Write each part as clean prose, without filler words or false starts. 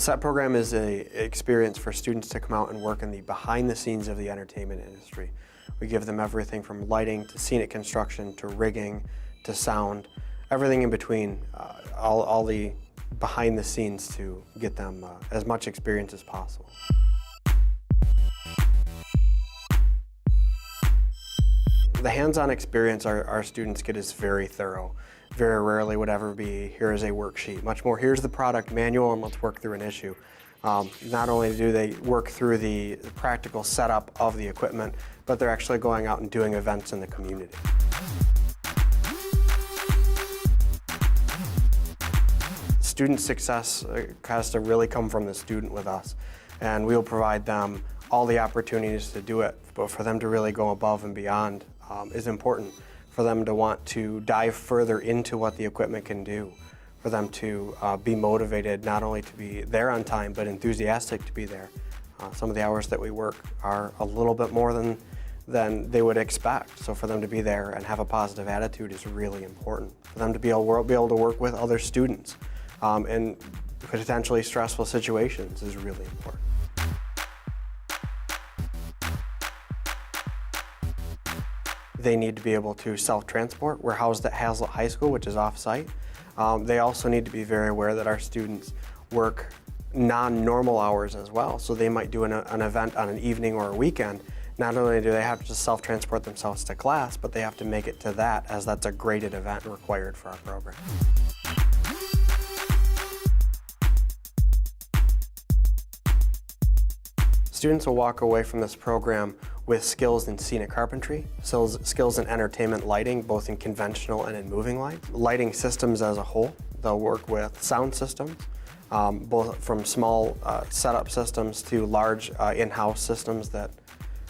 CACC program is an experience for students to come out and work in the behind the scenes of the entertainment industry. We give them everything from lighting to scenic construction to rigging to sound, everything in between, all the behind the scenes to get them as much experience as possible. The hands-on experience our students get is very thorough. Very rarely would ever be, here is a worksheet. Much more, here's the product manual and let's work through an issue. Not only do they work through the practical setup of the equipment, but they're actually going out and doing events in the community. Student success has to really come from the student with us, and we'll provide them all the opportunities to do it, but for them to really go above and beyond is important. For them to want to dive further into what the equipment can do, for them to be motivated not only to be there on time, but enthusiastic to be there. Some of the hours that we work are a little bit more than they would expect, so for them to be there and have a positive attitude is really important. For them to be able to work with other students in potentially stressful situations is really important. They need to be able to self-transport. We're housed at Hazlitt High School, which is off-site. They also need to be very aware that our students work non-normal hours as well. So they might do an event on an evening or a weekend. Not only do they have to self-transport themselves to class, but they have to make it to that, as that's a graded event required for our program. Students will walk away from this program with skills in scenic carpentry, skills in entertainment lighting, both in conventional and in moving lights, lighting systems as a whole. They'll work with sound systems, both from small setup systems to large in-house systems that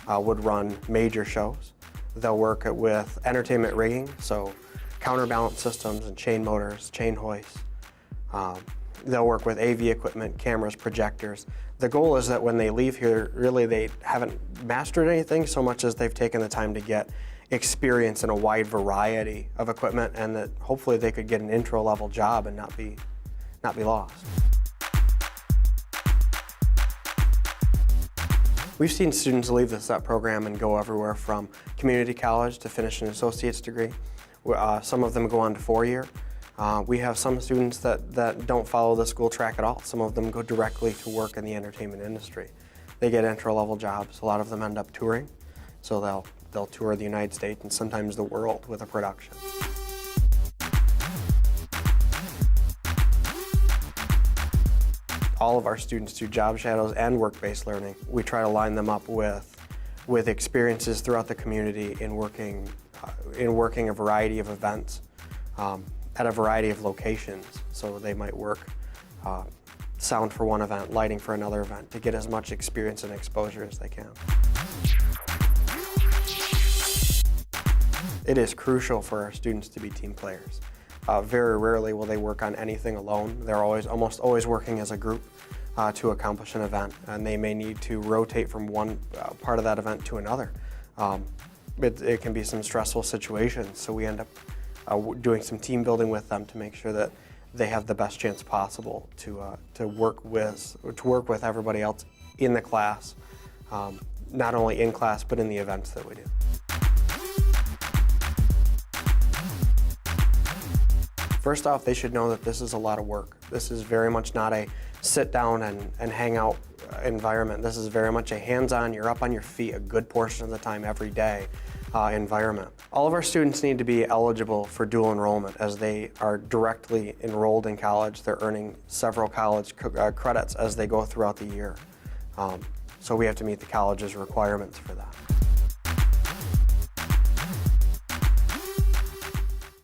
would run major shows. They'll work with entertainment rigging, so counterbalance systems and chain motors, chain hoists. They'll work with AV equipment, cameras, projectors. The goal is that when they leave here, really they haven't mastered anything so much as they've taken the time to get experience in a wide variety of equipment, and that hopefully they could get an intro level job and not be lost. We've seen students leave the CACC program and go everywhere from community college to finish an associate's degree. Some of them go on to 4-year. We have some students that don't follow the school track at all. Some of them go directly to work in the entertainment industry. They get entry-level jobs. A lot of them end up touring, so they'll tour the United States and sometimes the world with a production. All of our students do job shadows and work-based learning. We try to line them up with experiences throughout the community in working a variety of events. At a variety of locations. So they might work sound for one event, lighting for another event, to get as much experience and exposure as they can. It is crucial for our students to be team players. Very rarely will they work on anything alone. They're almost always working as a group to accomplish an event, and they may need to rotate from one part of that event to another. It can be some stressful situations, so we end up doing some team building with them to make sure that they have the best chance possible to work with everybody else in the class, not only in class but in the events that we do. First off, they should know that this is a lot of work. This is very much not a sit down and hang out environment. This is very much a hands-on, you're up on your feet a good portion of the time every day environment. All of our students need to be eligible for dual enrollment, as they are directly enrolled in college. They're earning several college credits as they go throughout the year. So we have to meet the college's requirements for that.